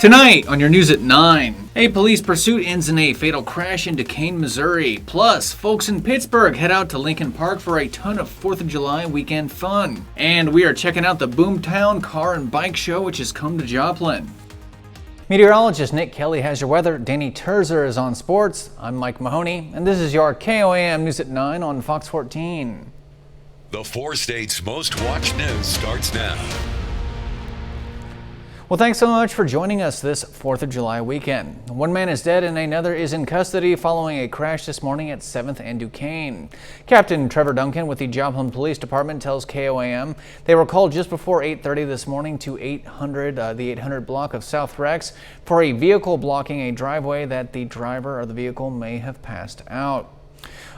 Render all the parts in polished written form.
Tonight on your news at 9, a police pursuit ends in a fatal crash in Duquesne, Missouri. Plus, folks in Pittsburgh head out to Lincoln Park for a ton of 4th of July weekend fun. And we are checking out the Boomtown Car and Bike Show, which has come to Joplin. Meteorologist Nick Kelly has your weather. Danny Terzer is on sports. I'm Mike Mahoney, and this is your KOAM News at 9 on Fox 14. The 4 states' most watched news starts now. Well, thanks so much for joining us this 4th of July weekend. One man is dead and another is in custody following a crash this morning at 7th and Duquesne. Captain Trevor Duncan with the Joplin Police Department tells KOAM they were called just before 8:30 this morning to the 800 block of South Rex for a vehicle blocking a driveway that the driver of the vehicle may have passed out.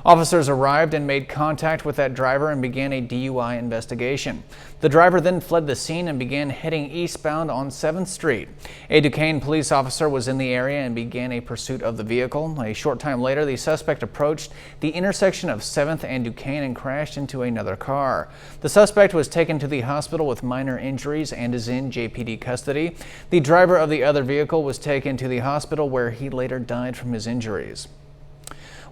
Officers arrived and made contact with that driver and began a DUI investigation. The driver then fled the scene and began heading eastbound on 7th Street. A Duquesne police officer was in the area and began a pursuit of the vehicle. A short time later, the suspect approached the intersection of 7th and Duquesne and crashed into another car. The suspect was taken to the hospital with minor injuries and is in JPD custody. The driver of the other vehicle was taken to the hospital where he later died from his injuries.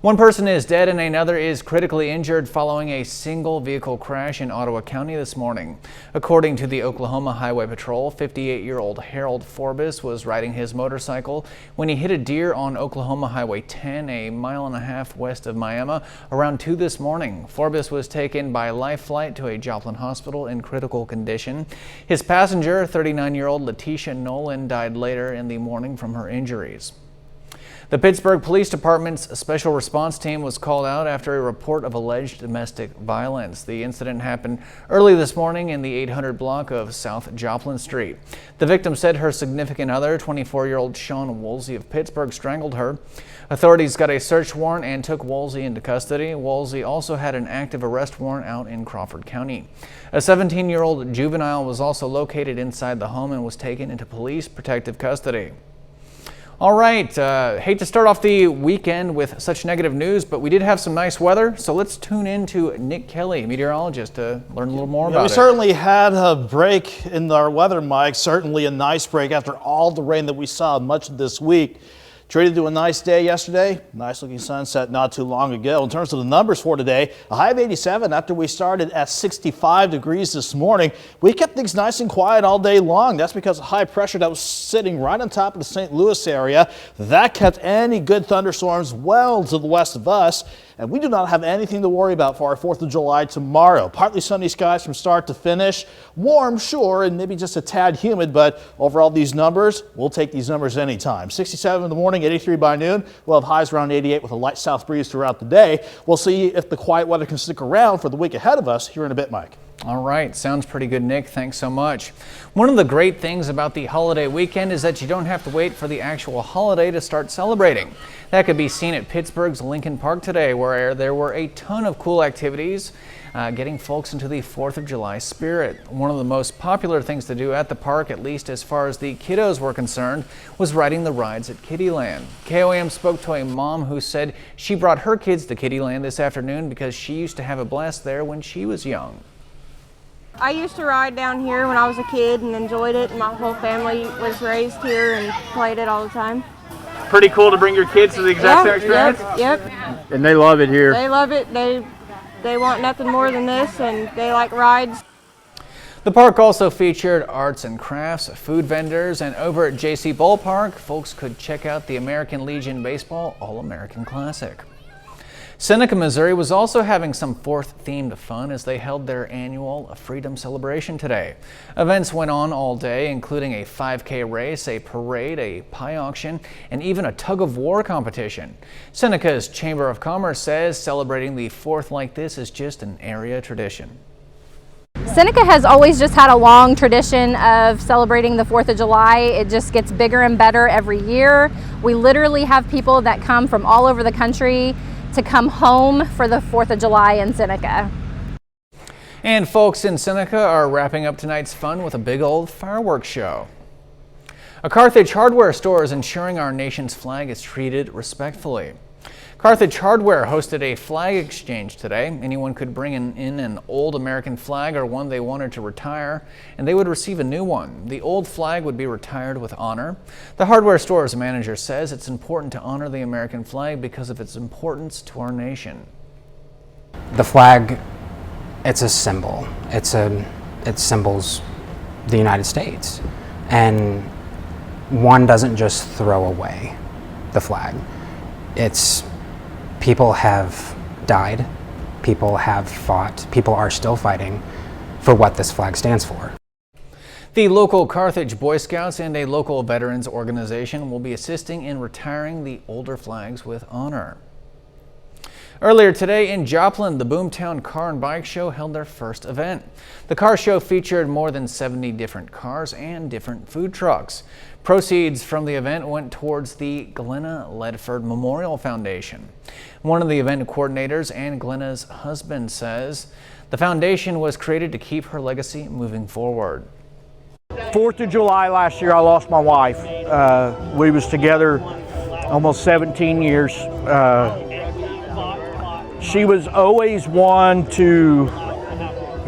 One person is dead and another is critically injured following a single vehicle crash in Ottawa County this morning. According to the Oklahoma Highway Patrol, 58-year-old Harold Forbes was riding his motorcycle when he hit a deer on Oklahoma Highway 10, a mile and a half west of Miami, around 2 this morning. Forbes was taken by life flight to a Joplin hospital in critical condition. His passenger, 39-year-old Letitia Nolan, died later in the morning from her injuries. The Pittsburgh Police Department's special response team was called out after a report of alleged domestic violence. The incident happened early this morning in the 800 block of South Joplin Street. The victim said her significant other, 24-year-old Sean Woolsey of Pittsburgh, strangled her. Authorities got a search warrant and took Woolsey into custody. Woolsey also had an active arrest warrant out in Crawford County. A 17-year-old juvenile was also located inside the home and was taken into police protective custody. All right, hate to start off the weekend with such negative news, but we did have some nice weather, so let's tune in to Nick Kelly, meteorologist, to learn a little more about it. We certainly had a break in our weather, Mike, certainly a nice break after all the rain that we saw much of this week. Treated to a nice day yesterday, nice looking sunset not too long ago. In terms of the numbers for today, a high of 87 after we started at 65 degrees this morning. We kept things nice and quiet all day long. That's because of high pressure that was sitting right on top of the St. Louis area. That kept any good thunderstorms well to the west of us. And we do not have anything to worry about for our 4th of July tomorrow. Partly sunny skies from start to finish. Warm, sure, and maybe just a tad humid, but overall these numbers, we'll take these numbers anytime. 67 in the morning, 83 by noon. We'll have highs around 88 with a light south breeze throughout the day. We'll see if the quiet weather can stick around for the week ahead of us here in a bit, Mike. All right, sounds pretty good, Nick. Thanks so much. One of the great things about the holiday weekend is that you don't have to wait for the actual holiday to start celebrating. That could be seen at Pittsburgh's Lincoln Park today, where there were a ton of cool activities getting folks into the 4th of July spirit. One of the most popular things to do at the park, at least as far as the kiddos were concerned, was riding the rides at Kittyland. KOAM spoke to a mom who said she brought her kids to Kittyland this afternoon because she used to have a blast there when she was young. I used to ride down here when I was a kid and enjoyed it, and my whole family was raised here and played it all the time. Pretty cool to bring your kids to the exact same experience? Yep. And they love it here. They love it. They want nothing more than this, and they like rides. The park also featured arts and crafts, food vendors, and over at JC Ballpark, folks could check out the American Legion Baseball All-American Classic. Seneca, Missouri was also having some 4th-themed fun as they held their annual Freedom Celebration today. Events went on all day, including a 5K race, a parade, a pie auction, and even a tug-of-war competition. Seneca's Chamber of Commerce says celebrating the 4th like this is just an area tradition. Seneca has always just had a long tradition of celebrating the 4th of July. It just gets bigger and better every year. We literally have people that come from all over the country to come home for the 4th of July in Seneca. And folks in Seneca are wrapping up tonight's fun with a big old fireworks show. A Carthage hardware store is ensuring our nation's flag is treated respectfully. Carthage Hardware hosted a flag exchange today. Anyone could bring in an old American flag or one they wanted to retire, and they would receive a new one. The old flag would be retired with honor. The hardware store's manager says it's important to honor the American flag because of its importance to our nation. The flag, it's a symbol. It symbols the United States, and one doesn't just throw away the flag. People have died, people have fought, people are still fighting for what this flag stands for. The local Carthage Boy Scouts and a local veterans organization will be assisting in retiring the older flags with honor. Earlier today in Joplin, the Boomtown Car and Bike Show held their first event. The car show featured more than 70 different cars and different food trucks. Proceeds from the event went towards the Glenna Ledford Memorial Foundation. One of the event coordinators and Glenna's husband says the foundation was created to keep her legacy moving forward. 4th of July last year, I lost my wife. We was together almost 17 years. She was always one to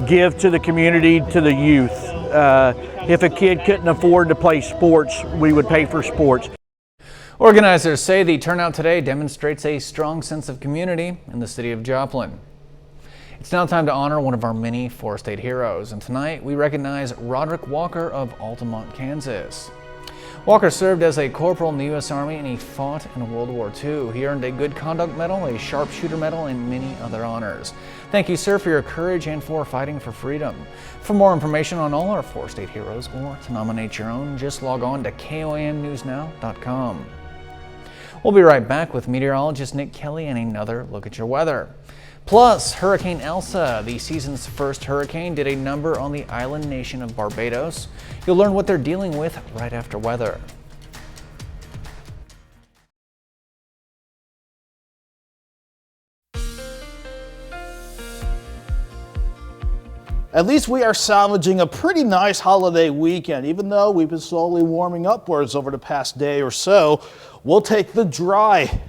give to the community, to the youth. If a kid couldn't afford to play sports, we would pay for sports. Organizers say the turnout today demonstrates a strong sense of community in the city of Joplin. It's now time to honor one of our many 4-state heroes, and tonight we recognize Roderick Walker of Altamont, Kansas. Walker served as a corporal in the U.S. Army and he fought in World War II. He earned a Good Conduct Medal, a Sharpshooter Medal, and many other honors. Thank you, sir, for your courage and for fighting for freedom. For more information on all our 4-state heroes or to nominate your own, just log on to KOAMnewsnow.com. We'll be right back with meteorologist Nick Kelly and another look at your weather. Plus, Hurricane Elsa, the season's first hurricane, did a number on the island nation of Barbados. You'll learn what they're dealing with right after weather. At least we are salvaging a pretty nice holiday weekend. Even though we've been slowly warming upwards over the past day or so, we'll take the dry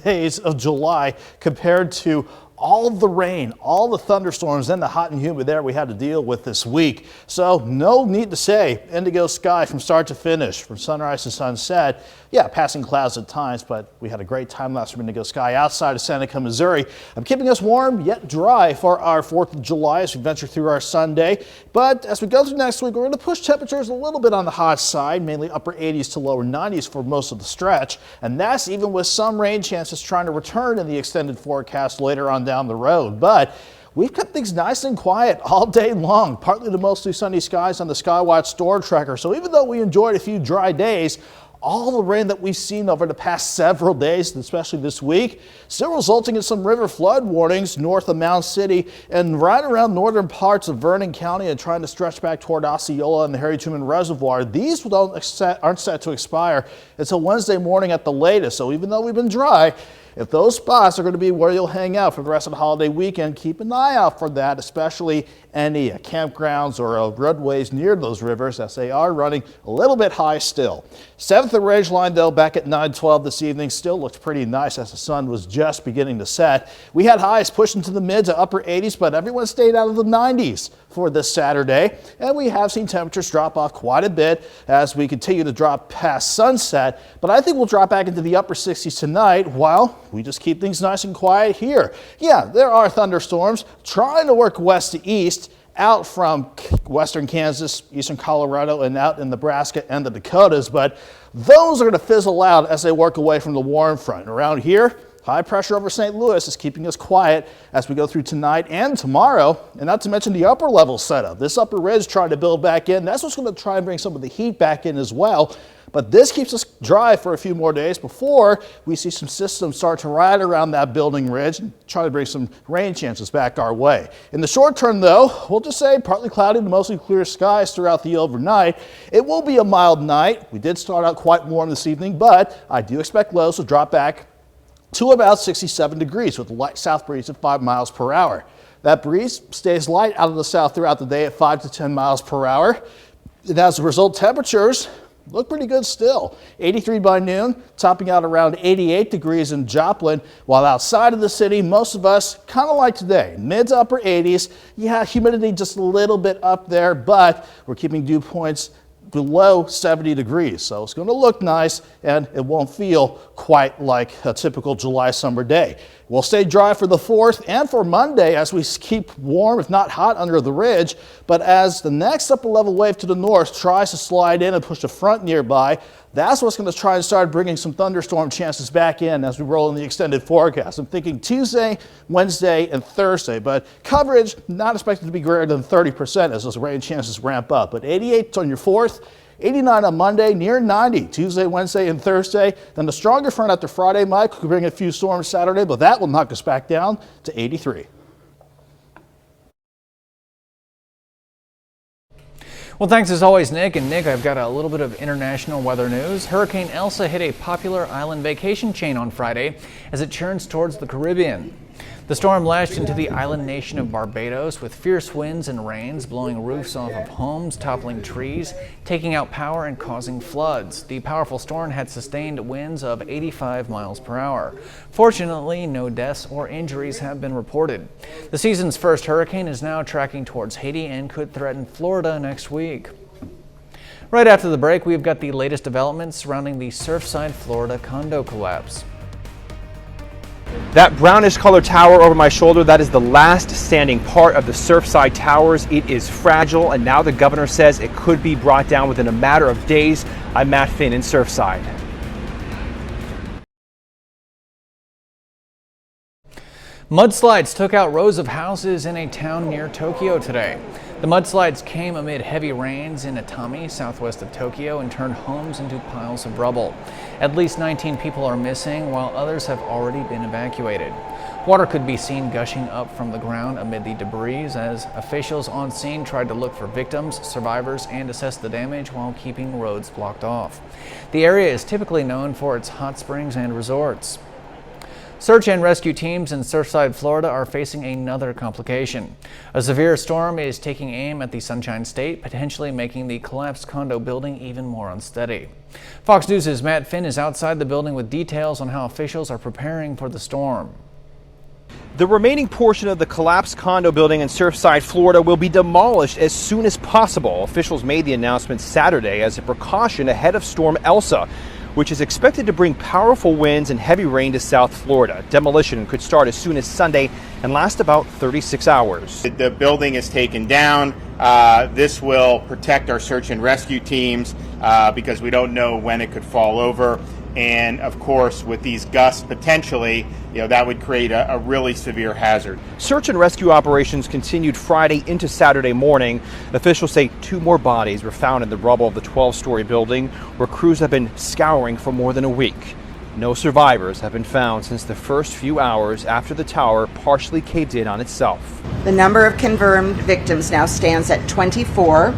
days of July compared to all of the rain, all the thunderstorms, and the hot and humid air we had to deal with this week. So no need to say, indigo sky from start to finish, from sunrise to sunset. Yeah, passing clouds at times, but we had a great time last from indigo sky outside of Seneca, Missouri. I'm keeping us warm yet dry for our 4th of July as we venture through our Sunday. But as we go through next week, we're going to push temperatures a little bit on the hot side, mainly upper 80s to lower 90s for most of the stretch. And that's even with some rain chances trying to return in the extended forecast later on down the road. But we've kept things nice and quiet all day long, partly to mostly sunny skies on the Skywatch Storm Tracker. So even though we enjoyed a few dry days, all the rain that we've seen over the past several days, especially this week, still resulting in some river flood warnings north of Mound City and right around northern parts of Vernon County and trying to stretch back toward Osceola and the Harry Truman Reservoir. These aren't set to expire until Wednesday morning at the latest. So even though we've been dry, if those spots are going to be where you'll hang out for the rest of the holiday weekend, keep an eye out for that, especially any campgrounds or roadways near those rivers, as they are running a little bit high still. 7th and Ridgeline, though, back at 9:12 this evening, still looked pretty nice as the sun was just beginning to set. We had highs pushing to the mid to upper 80s, but everyone stayed out of the 90s for this Saturday, and we have seen temperatures drop off quite a bit as we continue to drop past sunset, but I think we'll drop back into the upper 60s tonight while we just keep things nice and quiet here. Yeah, there are thunderstorms trying to work west to east out from western Kansas, eastern Colorado, and out in Nebraska and the Dakotas, but those are going to fizzle out as they work away from the warm front. Around here, high pressure over St. Louis is keeping us quiet as we go through tonight and tomorrow, and not to mention the upper level setup. This upper ridge trying to build back in. That's what's going to try and bring some of the heat back in as well. But this keeps us dry for a few more days before we see some systems start to ride around that building ridge and try to bring some rain chances back our way. In the short term, though, we'll just say partly cloudy to mostly clear skies throughout the overnight. It will be a mild night. We did start out quite warm this evening, but I do expect lows to drop back to about 67 degrees with a light south breeze at 5 miles per hour. That breeze stays light out of the south throughout the day at 5 to 10 miles per hour. And as a result, temperatures look pretty good still. 83 by noon, topping out around 88 degrees in Joplin, while outside of the city, most of us kind of like today, mid to upper 80s. Yeah, humidity just a little bit up there, but we're keeping dew points below 70 degrees. So it's going to look nice and it won't feel quite like a typical July summer day. We'll stay dry for the 4th and for Monday as we keep warm, if not hot, under the ridge. But as the next upper level wave to the north tries to slide in and push a front nearby, that's what's going to try and start bringing some thunderstorm chances back in as we roll in the extended forecast. I'm thinking Tuesday, Wednesday, and Thursday, but coverage not expected to be greater than 30% as those rain chances ramp up. But 88 on your 4th, 89 on Monday, near 90 Tuesday, Wednesday, and Thursday. Then the stronger front after Friday, Mike, could bring a few storms Saturday, but that will knock us back down to 83. Well, thanks as always, Nick. And Nick, I've got a little bit of international weather news. Hurricane Elsa hit a popular island vacation chain on Friday as it churns towards the Caribbean. The storm lashed into the island nation of Barbados with fierce winds and rains blowing roofs off of homes, toppling trees, taking out power and causing floods. The powerful storm had sustained winds of 85 miles per hour. Fortunately, no deaths or injuries have been reported. The season's first hurricane is now tracking towards Haiti and could threaten Florida next week. Right after the break, we've got the latest developments surrounding the Surfside, Florida condo collapse. That brownish colored tower over my shoulder, that is the last standing part of the Surfside Towers. It is fragile, and now the governor says it could be brought down within a matter of days. I'm Matt Finn in Surfside. Mudslides took out rows of houses in a town near Tokyo today. The mudslides came amid heavy rains in Atami, southwest of Tokyo, and turned homes into piles of rubble. At least 19 people are missing, while others have already been evacuated. Water could be seen gushing up from the ground amid the debris as officials on scene tried to look for victims, survivors, and assess the damage while keeping roads blocked off. The area is typically known for its hot springs and resorts. Search and rescue teams in Surfside, Florida are facing another complication. A severe storm is taking aim at the Sunshine State, potentially making the collapsed condo building even more unsteady. Fox News' Matt Finn is outside the building with details on how officials are preparing for the storm. The remaining portion of the collapsed condo building in Surfside, Florida will be demolished as soon as possible. Officials made the announcement Saturday as a precaution ahead of Storm Elsa, which is expected to bring powerful winds and heavy rain to South Florida. Demolition could start as soon as Sunday and last about 36 hours. The building is taken down. This will protect our search and rescue teams because we don't know when it could fall over. And of course, with these gusts potentially, that would create a really severe hazard. Search and rescue operations continued Friday into Saturday morning. Officials say 2 more bodies were found in the rubble of the 12-story building, where crews have been scouring for more than a week. No survivors have been found since the first few hours after the tower partially caved in on itself. The number of confirmed victims now stands at 24.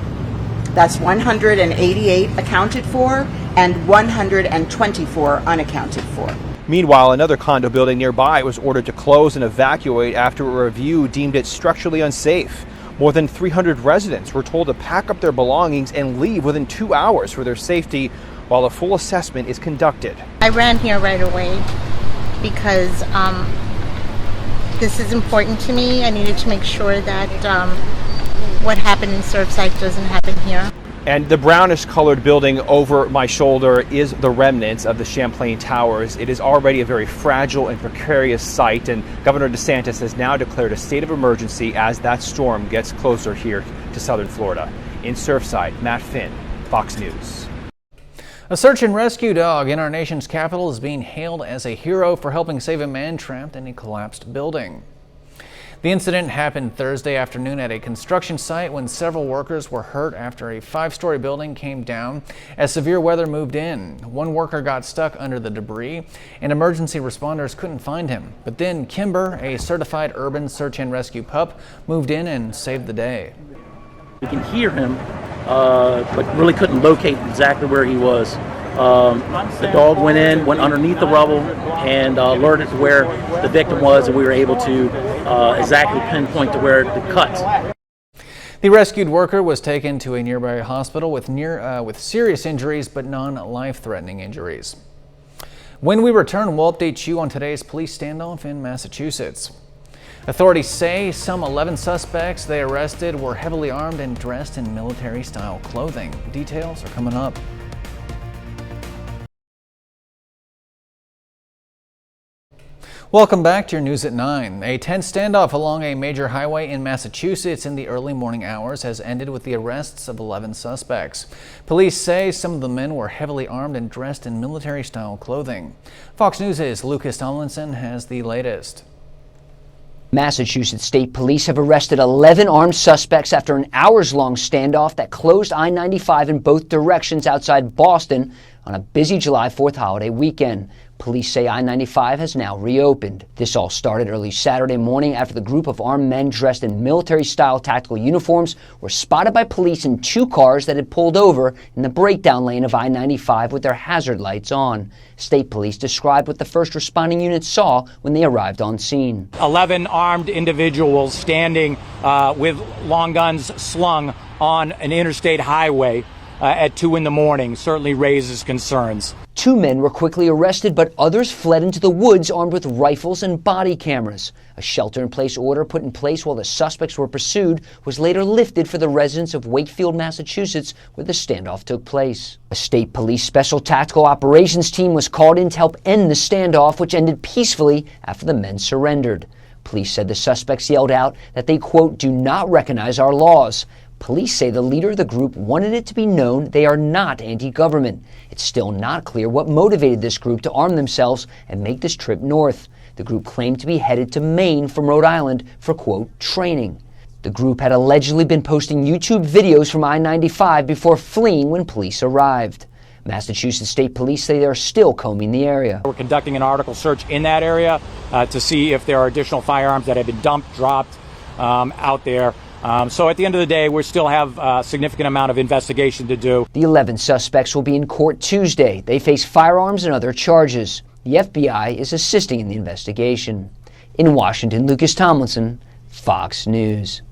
That's 188 accounted for and 124 unaccounted for. Meanwhile, another condo building nearby was ordered to close and evacuate after a review deemed it structurally unsafe. More than 300 residents were told to pack up their belongings and leave within 2 hours for their safety while a full assessment is conducted. I ran here right away because this is important to me. I needed to make sure that what happened in Surfside doesn't happen here. And the brownish colored building over my shoulder is the remnants of the Champlain Towers. It is already a very fragile and precarious site, and Governor DeSantis has now declared a state of emergency as that storm gets closer here to southern Florida. In Surfside, Matt Finn, Fox News. A search and rescue dog in our nation's capital is being hailed as a hero for helping save a man trapped in a collapsed building. The incident happened Thursday afternoon at a construction site when several workers were hurt after a 5-story building came down as severe weather moved in. One worker got stuck under the debris and emergency responders couldn't find him. But then Kimber, a certified urban search and rescue pup, moved in and saved the day. We can hear him, but really couldn't locate exactly where he was. The dog went underneath the rubble and alerted to where the victim was, and we were able to exactly pinpoint to where the cuts. The rescued worker was taken to a nearby hospital with serious injuries but non-life-threatening injuries. When we return, we'll update you on today's police standoff in Massachusetts. Authorities say some 11 suspects they arrested were heavily armed and dressed in military-style clothing. Details are coming up. Welcome back to your News at 9. A tense standoff along a major highway in Massachusetts in the early morning hours has ended with the arrests of 11 suspects. Police say some of the men were heavily armed and dressed in military-style clothing. Fox News' Lucas Tomlinson has the latest. Massachusetts State Police have arrested 11 armed suspects after an hours-long standoff that closed I-95 in both directions outside Boston on a busy July 4th holiday weekend. Police say I-95 has now reopened. This all started early Saturday morning after the group of armed men dressed in military-style tactical uniforms were spotted by police in two cars that had pulled over in the breakdown lane of I-95 with their hazard lights on. State Police described what the first responding unit saw when they arrived on scene. 11 armed individuals standing with long guns slung on an interstate highway at 2 in the morning certainly raises concerns. Two men were quickly arrested, but others fled into the woods armed with rifles and body cameras. A shelter-in-place order put in place while the suspects were pursued was later lifted for the residents of Wakefield, Massachusetts, where the standoff took place. A state police special tactical operations team was called in to help end the standoff, which ended peacefully after the men surrendered. Police said the suspects yelled out that they, quote, do not recognize our laws. Police say the leader of the group wanted it to be known they are not anti-government. It's still not clear what motivated this group to arm themselves and make this trip north. The group claimed to be headed to Maine from Rhode Island for, quote, training. The group had allegedly been posting YouTube videos from I-95 before fleeing when police arrived. Massachusetts State Police say they're still combing the area. We're conducting an article search in that area to see if there are additional firearms that have been dumped, dropped out there. So at the end of the day, we still have a significant amount of investigation to do. The 11 suspects will be in court Tuesday. They face firearms and other charges. The FBI is assisting in the investigation. In Washington, Lucas Tomlinson, Fox News.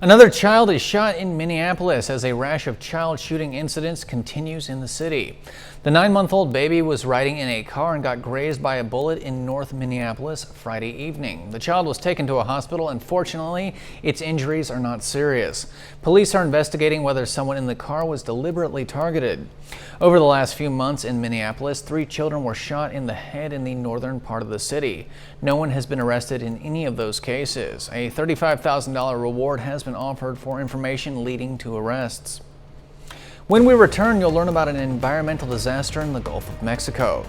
Another child is shot in Minneapolis as a rash of child shooting incidents continues in the city. The 9-month-old baby was riding in a car and got grazed by a bullet in North Minneapolis Friday evening. The child was taken to a hospital and fortunately, its injuries are not serious. Police are investigating whether someone in the car was deliberately targeted. Over the last few months in Minneapolis, 3 children were shot in the head in the northern part of the city. No one has been arrested in any of those cases. A $35,000 reward has been offered for information leading to arrests. When we return, you'll learn about an environmental disaster in the Gulf of Mexico.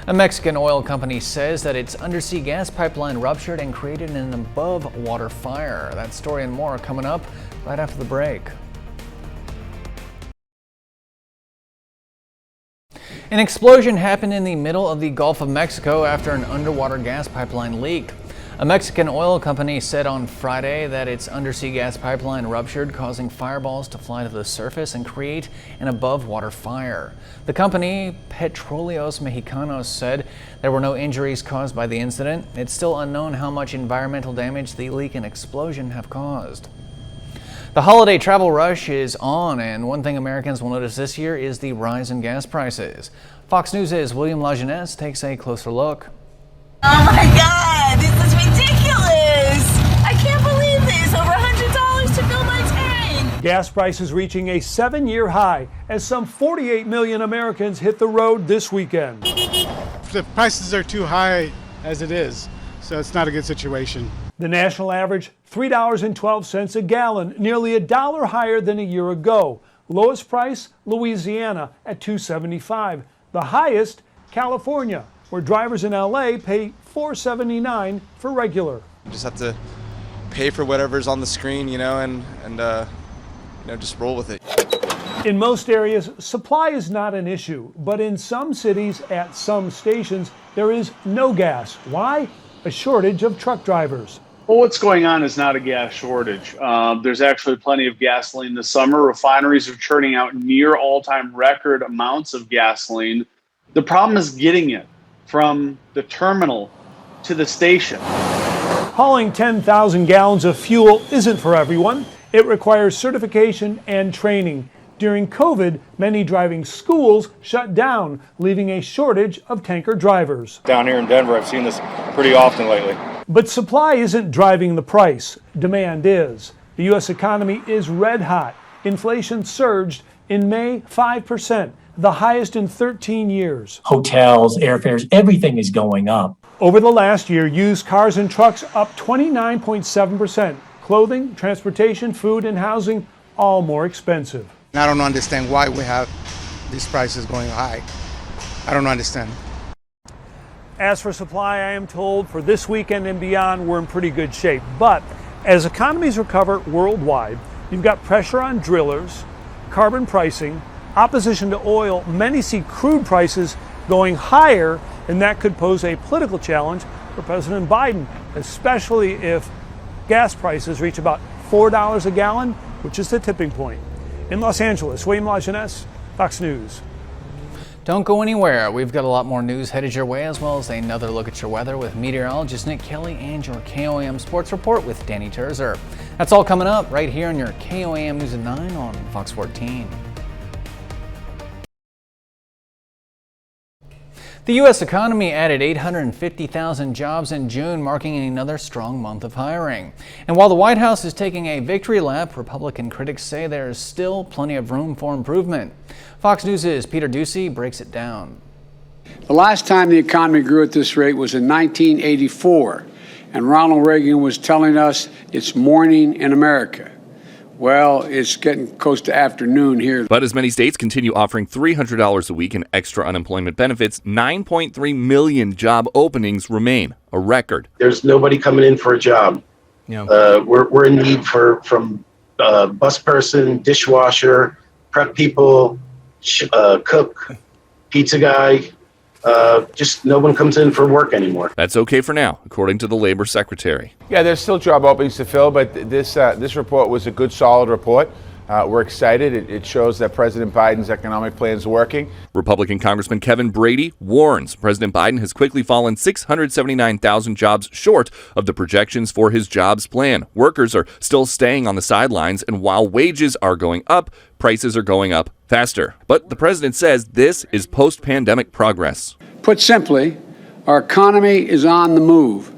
A Mexican oil company says that its undersea gas pipeline ruptured and created an above-water fire. That story and more are coming up right after the break. An explosion happened in the middle of the Gulf of Mexico after an underwater gas pipeline leaked. A Mexican oil company said on Friday that its undersea gas pipeline ruptured, causing fireballs to fly to the surface and create an above-water fire. The company, Petróleos Mexicanos, said there were no injuries caused by the incident. It's still unknown how much environmental damage the leak and explosion have caused. The holiday travel rush is on, and one thing Americans will notice this year is the rise in gas prices. Fox News' William Lajeunesse takes a closer look. Oh my God, this is ridiculous! I can't believe this, over $100 to fill my tank! Gas prices reaching a 7-year high as some 48 million Americans hit the road this weekend. The prices are too high as it is, so it's not a good situation. The national average, $3.12 a gallon, nearly $1 higher than a year ago. Lowest price, Louisiana at $2.75. The highest, California, where drivers in LA pay $4.79 for regular. You just have to pay for whatever's on the screen, and just roll with it. In most areas, supply is not an issue, but in some cities, at some stations, there is no gas. Why? A shortage of truck drivers. Well, what's going on is not a gas shortage. There's actually plenty of gasoline this summer. Refineries are churning out near all-time record amounts of gasoline. The problem is getting it from the terminal to the station. Hauling 10,000 gallons of fuel isn't for everyone. It requires certification and training. During COVID, many driving schools shut down, leaving a shortage of tanker drivers. Down here in Denver, I've seen this pretty often lately. But supply isn't driving the price. Demand is. The U.S. economy is red hot. Inflation surged in May 5%, the highest in 13 years. Hotels, airfares, everything is going up. Over the last year, used cars and trucks up 29.7%. Clothing, transportation, food, and housing, all more expensive. I don't understand why we have these prices going high. I don't understand. As for supply, I am told for this weekend and beyond, we're in pretty good shape. But as economies recover worldwide, you've got pressure on drillers, carbon pricing, opposition to oil. Many see crude prices going higher, and that could pose a political challenge for President Biden, especially if gas prices reach about $4 a gallon, which is the tipping point. In Los Angeles, William LaJeunesse, Fox News. Don't go anywhere. We've got a lot more news headed your way, as well as another look at your weather with meteorologist Nick Kelly and your KOAM Sports Report with Danny Terzer. That's all coming up right here on your KOAM News at 9 on Fox 14. The U.S. economy added 850,000 jobs in June, marking another strong month of hiring. And while the White House is taking a victory lap, Republican critics say there is still plenty of room for improvement. Fox News' Peter Ducey breaks it down. The last time the economy grew at this rate was in 1984, and Ronald Reagan was telling us it's morning in America. Well, it's getting close to afternoon here. But as many states continue offering $300 a week in extra unemployment benefits, 9.3 million job openings remain a record. There's nobody coming in for a job. We're in need from bus person, dishwasher, prep people, cook, pizza guy. Just no one comes in for work anymore. That's okay for now, according to the labor secretary. Yeah, there's still job openings to fill, but this report was a good, solid report. We're excited. It shows that President Biden's economic plan is working. Republican Congressman Kevin Brady warns President Biden has quickly fallen 679,000 jobs short of the projections for his jobs plan. Workers are still staying on the sidelines, and while wages are going up, prices are going up faster. But the president says this is post-pandemic progress. Put simply, our economy is on the move,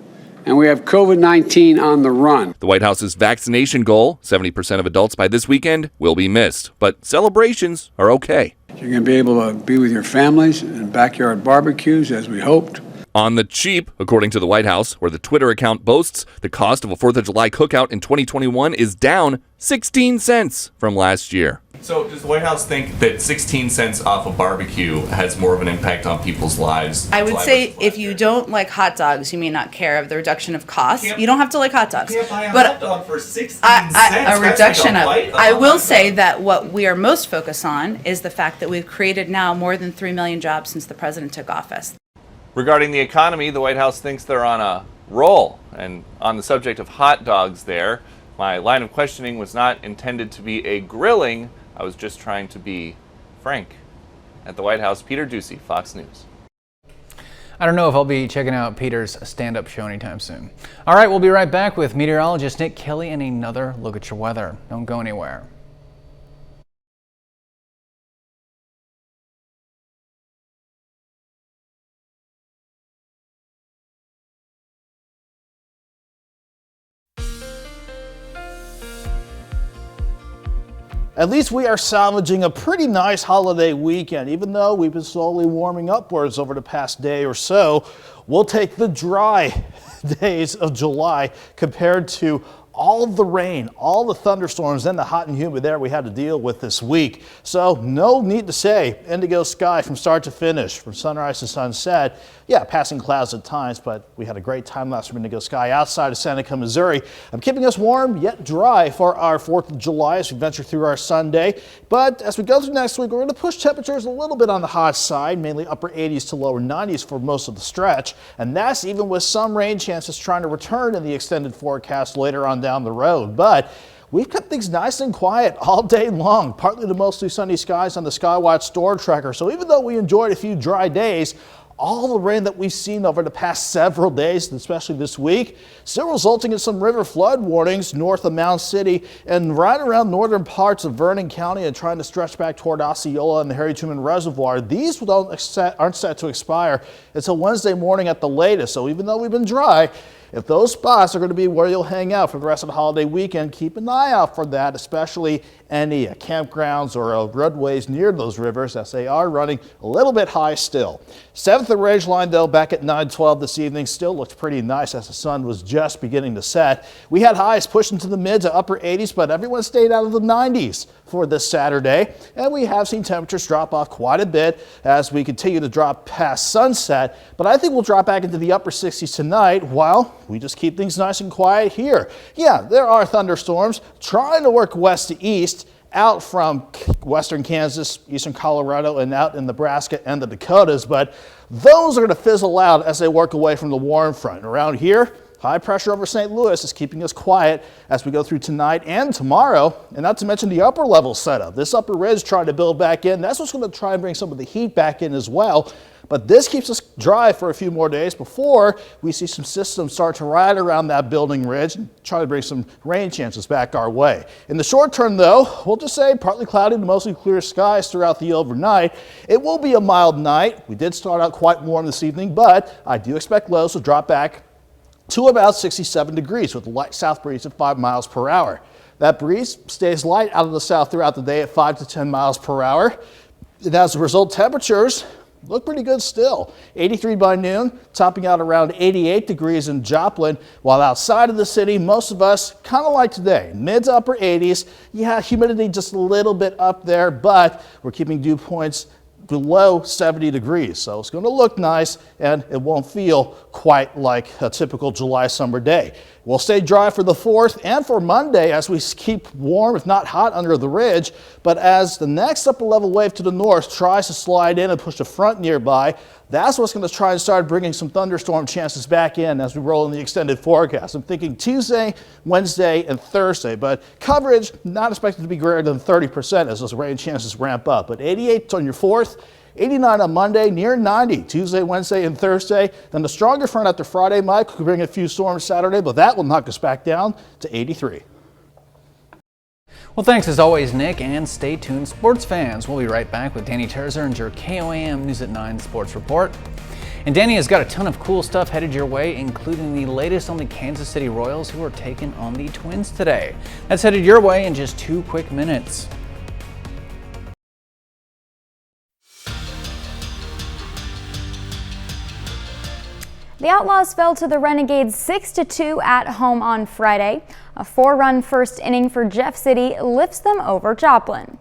and we have COVID-19 on the run. The White House's vaccination goal, 70% of adults by this weekend, will be missed. But celebrations are okay. You're going to be able to be with your families and backyard barbecues as we hoped. On the cheap, according to the White House, where the Twitter account boasts, the cost of a 4th of July cookout in 2021 is down 16 cents from last year. So does the White House think that 16 cents off a barbecue has more of an impact on people's lives? I would say if you don't like hot dogs, you may not care of the reduction of costs. You don't have to like hot dogs. You can't buy a but hot dog for 16 cents. A reduction That's like a of. bite I of will hot say dog. that what we are most focused on is the fact that we've created now more than 3 million jobs since the president took office. Regarding the economy, the White House thinks they're on a roll. And on the subject of hot dogs there, my line of questioning was not intended to be a grilling. I was just trying to be frank. At the White House, Peter Ducey, Fox News. I don't know if I'll be checking out Peter's stand-up show anytime soon. All right, we'll be right back with meteorologist Nick Kelly and another look at your weather. Don't go anywhere. At least we are salvaging a pretty nice holiday weekend. Even though we've been slowly warming upwards over the past day or so, we'll take the dry days of July compared to all the rain, all the thunderstorms, and the hot and humid air we had to deal with this week. So no need to say, indigo sky from start to finish, from sunrise to sunset. Yeah, passing clouds at times, but we had a great time lapse from indigo sky outside of Seneca, Missouri. I'm keeping us warm yet dry for our 4th of July as we venture through our Sunday. But as we go through next week, we're going to push temperatures a little bit on the hot side, mainly upper 80s to lower 90s for most of the stretch. And that's even with some rain chances trying to return in the extended forecast later on down the road. But we've kept things nice and quiet all day long, partly to mostly sunny skies on the Skywatch Storm Tracker. So even though we enjoyed a few dry days, all the rain that we've seen over the past several days, especially this week, still resulting in some river flood warnings north of Mound City and right around northern parts of Vernon County and trying to stretch back toward Osceola and the Harry Truman Reservoir. These aren't set to expire until Wednesday morning at the latest. So even though we've been dry, if those spots are going to be where you'll hang out for the rest of the holiday weekend, keep an eye out for that, especially any campgrounds or roadways near those rivers, as they are running a little bit high still. 7th and Ridgeline, though, back at 9:12 this evening, still looks pretty nice as the sun was just beginning to set. We had highs pushing to the mid to upper 80s, but everyone stayed out of the 90s for this Saturday, and we have seen temperatures drop off quite a bit as we continue to drop past sunset, but I think we'll drop back into the upper 60s tonight while we just keep things nice and quiet here. Yeah, there are thunderstorms trying to work west to east out from western Kansas, eastern Colorado, and out in Nebraska and the Dakotas, but those are going to fizzle out as they work away from the warm front. Around here, high pressure over St. Louis is keeping us quiet as we go through tonight and tomorrow, and not to mention the upper level setup. This upper ridge trying to build back in. That's what's going to try and bring some of the heat back in as well. But this keeps us dry for a few more days before we see some systems start to ride around that building ridge and try to bring some rain chances back our way. In the short term, though, we'll just say partly cloudy to mostly clear skies throughout the overnight. It will be a mild night. We did start out quite warm this evening, but I do expect lows to drop back to about 67 degrees with a light south breeze at 5 miles per hour. That breeze stays light out of the south throughout the day at 5 to 10 miles per hour. And as a result, temperatures look pretty good still. 83 by noon, topping out around 88 degrees in Joplin, while outside of the city, most of us kind of like today, mid to upper 80s. Yeah, humidity just a little bit up there, but we're keeping dew points below 70 degrees. So it's going to look nice and it won't feel quite like a typical July summer day. We'll stay dry for the 4th and for Monday as we keep warm, if not hot, under the ridge. But as the next upper level wave to the north tries to slide in and push a front nearby, that's what's going to try and start bringing some thunderstorm chances back in as we roll in the extended forecast. I'm thinking Tuesday, Wednesday, and Thursday, but coverage not expected to be greater than 30% as those rain chances ramp up. But 88 on your 4th, 89 on Monday, near 90 Tuesday, Wednesday, and Thursday. Then the stronger front after Friday, Mike, could bring a few storms Saturday, but that will knock us back down to 83. Well, thanks as always, Nick, and stay tuned, sports fans. We'll be right back with Danny Terzer and your KOAM News at 9 Sports Report. And Danny has got a ton of cool stuff headed your way, including the latest on the Kansas City Royals, who are taking on the Twins today. That's headed your way in just 2 quick minutes. The Outlaws fell to the Renegades 6-2 at home on Friday. A 4-run first inning for Jeff City lifts them over Joplin.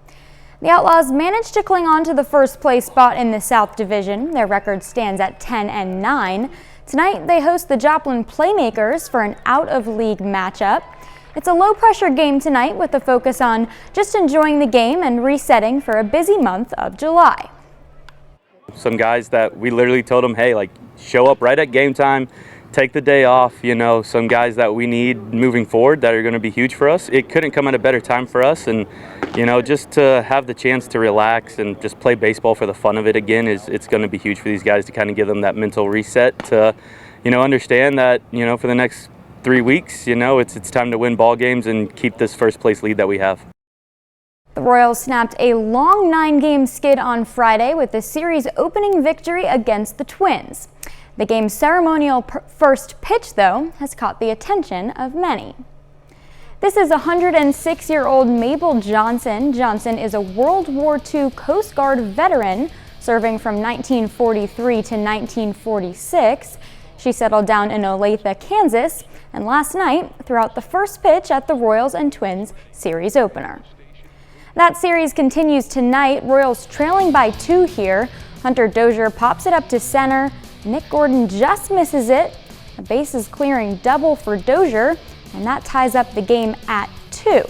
The Outlaws managed to cling on to the first place spot in the South Division. Their record stands at 10-9. Tonight they host the Joplin Playmakers for an out-of-league matchup. It's a low-pressure game tonight with a focus on just enjoying the game and resetting for a busy month of July. Some guys that we literally told them, hey, like, show up right at game time, take the day off, you know, some guys that we need moving forward that are going to be huge for us. It couldn't come at a better time for us, and, you know, just to have the chance to relax and just play baseball for the fun of it again it's going to be huge for these guys to kind of give them that mental reset to, you know, understand that, you know, for the next 3 weeks, you know, it's time to win ball games and keep this first place lead that we have. The Royals snapped a long 9-game skid on Friday with the series opening victory against the Twins. The game's ceremonial first pitch, though, has caught the attention of many. This is 106-year-old Mabel Johnson. Johnson is a World War II Coast Guard veteran serving from 1943 to 1946. She settled down in Olathe, Kansas, and last night threw out the first pitch at the Royals and Twins series opener. That series continues tonight. Royals trailing by 2 here. Hunter Dozier pops it up to center. Nick Gordon just misses it. A bases clearing double for Dozier, and that ties up the game at 2.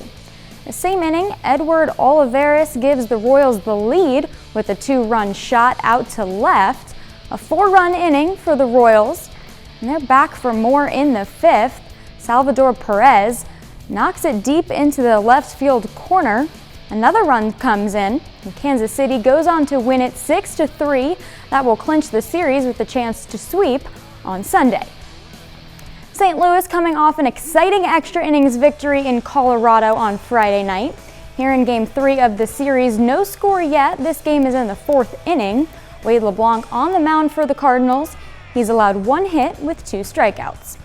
The same inning, Edward Olivares gives the Royals the lead with a 2-run shot out to left. A 4-run inning for the Royals, and they're back for more in the 5th. Salvador Perez knocks it deep into the left field corner. Another run comes in, and Kansas City goes on to win it 6-3. That will clinch the series with the chance to sweep on Sunday. St. Louis coming off an exciting extra innings victory in Colorado on Friday night. Here in Game 3 of the series, no score yet. This game is in the 4th inning. Wade LeBlanc on the mound for the Cardinals. He's allowed 1 hit with 2 strikeouts.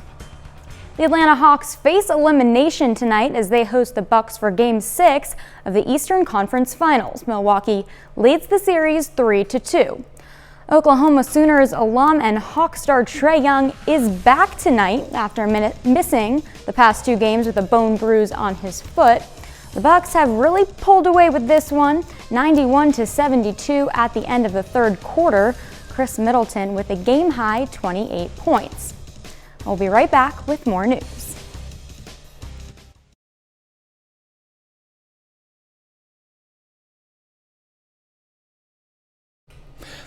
The Atlanta Hawks face elimination tonight as they host the Bucks for Game 6 of the Eastern Conference Finals. Milwaukee leads the series 3-2. Oklahoma Sooners alum and Hawk star Trae Young is back tonight after missing the past 2 games with a bone bruise on his foot. The Bucks have really pulled away with this one, 91-72 at the end of the 3rd quarter. Chris Middleton with a game-high 28 points. We'll be right back with more news.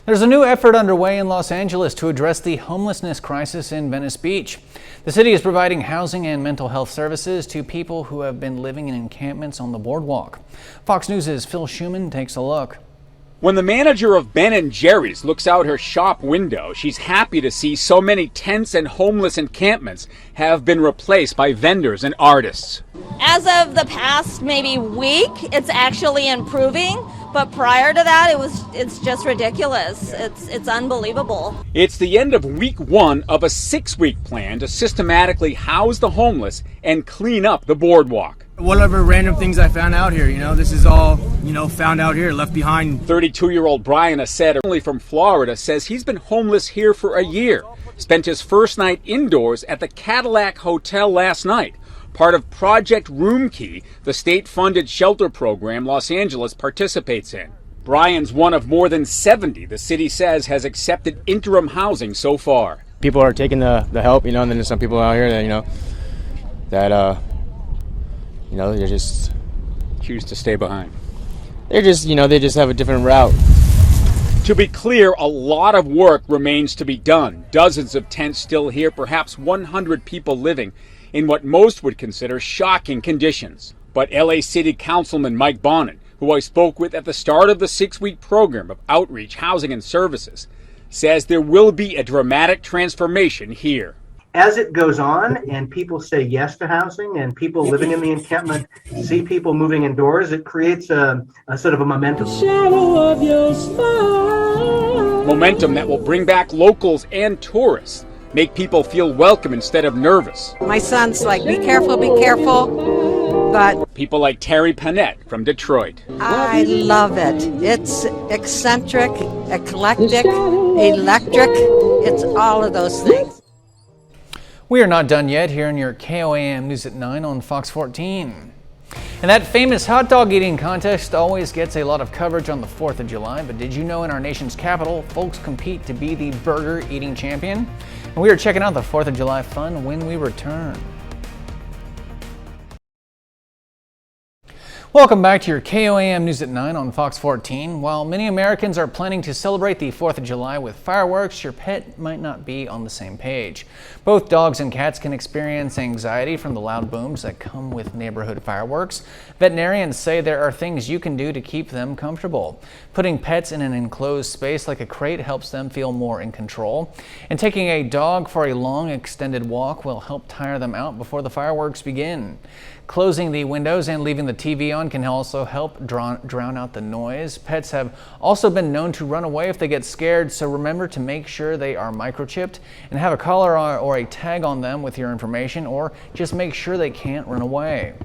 There's a new effort underway in Los Angeles to address the homelessness crisis in Venice Beach. The city is providing housing and mental health services to people who have been living in encampments on the boardwalk. Fox News' Phil Schuman takes a look. When the manager of Ben & Jerry's looks out her shop window, she's happy to see so many tents and homeless encampments have been replaced by vendors and artists. As of the past maybe week, it's actually improving, but prior to that, it's just ridiculous. It's unbelievable. It's the end of week 1 of a 6-week plan to systematically house the homeless and clean up the boardwalk. Whatever random things I found out here, this is all, found out here, left behind. 32-year-old Brian Assad, only from Florida, says he's been homeless here for a year. Spent his first night indoors at the Cadillac Hotel last night, part of Project Room Key, the state-funded shelter program Los Angeles participates in. Brian's one of more than 70 the city says has accepted interim housing so far. People are taking the help, and then there's some people out here that, they just choose to stay behind. They're just, they just have a different route. To be clear, a lot of work remains to be done. Dozens of tents still here, perhaps 100 people living in what most would consider shocking conditions. But LA City Councilman Mike Bonnet, who I spoke with at the start of the 6-week program of outreach, housing, and services, says there will be a dramatic transformation here. As it goes on and people say yes to housing and people living in the encampment see people moving indoors, it creates a sort of a momentum. Momentum that will bring back locals and tourists, make people feel welcome instead of nervous. My son's like, be careful, but people like Terry Panette from Detroit. I love it. It's eccentric, eclectic, electric. It's all of those things. We are not done yet here in your KOAM News at 9 on Fox 14. And that famous hot dog eating contest always gets a lot of coverage on the 4th of July, but did you know in our nation's capital, folks compete to be the burger eating champion? And we are checking out the 4th of July fun when we return. Welcome back to your KOAM News at 9 on Fox 14. While many Americans are planning to celebrate the 4th of July with fireworks, your pet might not be on the same page. Both dogs and cats can experience anxiety from the loud booms that come with neighborhood fireworks. Veterinarians say there are things you can do to keep them comfortable. Putting pets in an enclosed space like a crate helps them feel more in control. And taking a dog for a long extended walk will help tire them out before the fireworks begin. Closing the windows and leaving the TV on can also help drown out the noise. Pets have also been known to run away if they get scared, so remember to make sure they are microchipped and have a collar or a tag on them with your information, or just make sure they can't run away.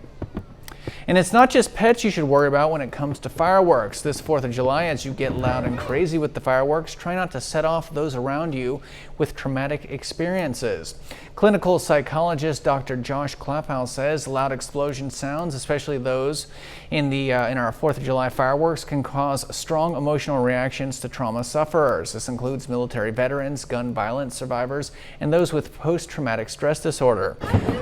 And it's not just pets you should worry about when it comes to fireworks. This 4th of July, as you get loud and crazy with the fireworks, try not to set off those around you with traumatic experiences. Clinical psychologist Dr. Josh Klappau says loud explosion sounds, especially those in our 4th of July fireworks, can cause strong emotional reactions to trauma sufferers. This includes military veterans, gun violence survivors, and those with post-traumatic stress disorder.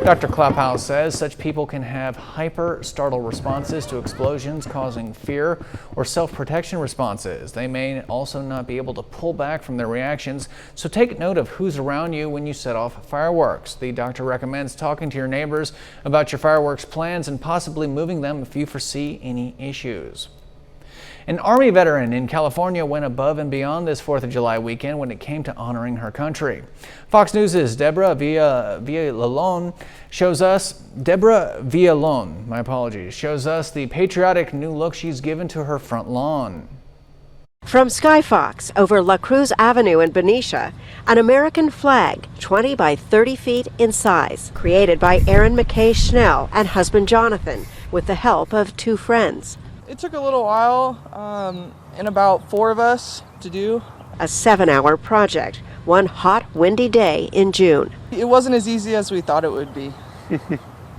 Dr. Klappau says such people can have hyper-startle startle responses to explosions causing fear or self-protection responses. They may also not be able to pull back from their reactions, so take note of who's around you when you set off fireworks. The doctor recommends talking to your neighbors about your fireworks plans and possibly moving them if you foresee any issues. An Army veteran in California went above and beyond this 4th of July weekend when it came to honoring her country. Fox News' Deborah Villalon shows us the patriotic new look she's given to her front lawn. From Skyfox over La Cruz Avenue in Benicia, an American flag 20 by 30 feet in size, created by Aaron McKay Schnell and husband Jonathan with the help of two friends. It took a little while and about 4 of us to do. A 7-hour project, one hot, windy day in June. It wasn't as easy as we thought it would be.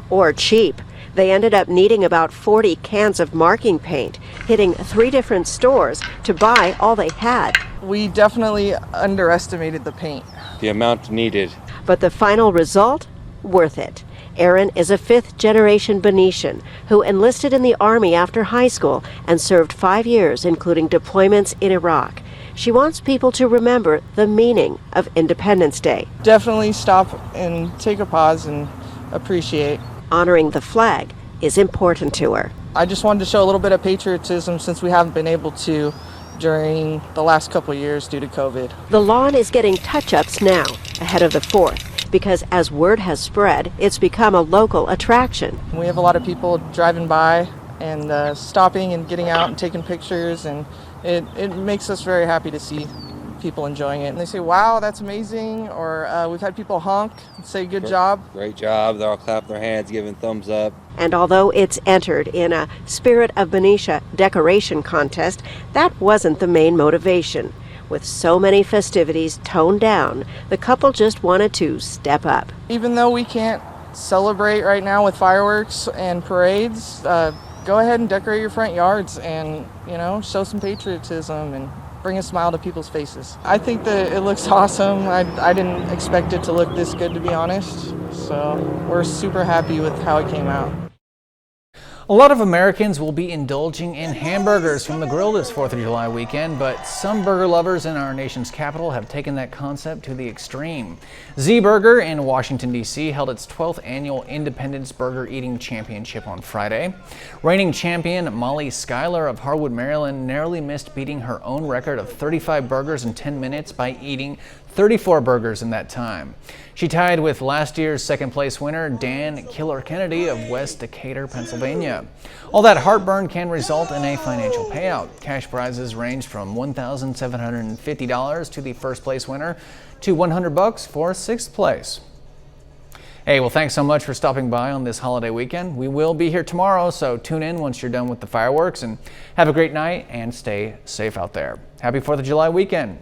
Or cheap. They ended up needing about 40 cans of marking paint, hitting 3 different stores to buy all they had. We definitely underestimated the paint. The amount needed. But the final result? Worth it. Aaron is a 5th-generation Benitian who enlisted in the Army after high school and served 5 years, including deployments in Iraq. She wants people to remember the meaning of Independence Day. Definitely stop and take a pause and appreciate. Honoring the flag is important to her. I just wanted to show a little bit of patriotism since we haven't been able to during the last couple of years due to COVID. The lawn is getting touch-ups now, ahead of the 4th. Because as word has spread, it's become a local attraction. We have a lot of people driving by and stopping and getting out and taking pictures, and it makes us very happy to see people enjoying it. And they say, wow, that's amazing, or we've had people honk and say good job. Great job. They'll clap their hands, giving thumbs up. And although it's entered in a Spirit of Benicia decoration contest, that wasn't the main motivation. With so many festivities toned down, the couple just wanted to step up. Even though we can't celebrate right now with fireworks and parades, go ahead and decorate your front yards and, show some patriotism and bring a smile to people's faces. I think that it looks awesome. I didn't expect it to look this good, to be honest. So we're super happy with how it came out. A lot of Americans will be indulging in hamburgers from the grill this 4th of July weekend, but some burger lovers in our nation's capital have taken that concept to the extreme. Z-Burger in Washington, D.C. held its 12th annual Independence Burger Eating Championship on Friday. Reigning champion Molly Schuyler of Harwood, Maryland narrowly missed beating her own record of 35 burgers in 10 minutes by eating 34 burgers in that time. She tied with last year's second-place winner Dan Killer Kennedy of West Decatur, Pennsylvania. All that heartburn can result in a financial payout. Cash prizes range from $1,750 to the first-place winner to $100 for 6th place. Hey, well, thanks so much for stopping by on this holiday weekend. We will be here tomorrow, so tune in once you're done with the fireworks, and have a great night and stay safe out there. Happy 4th of July weekend.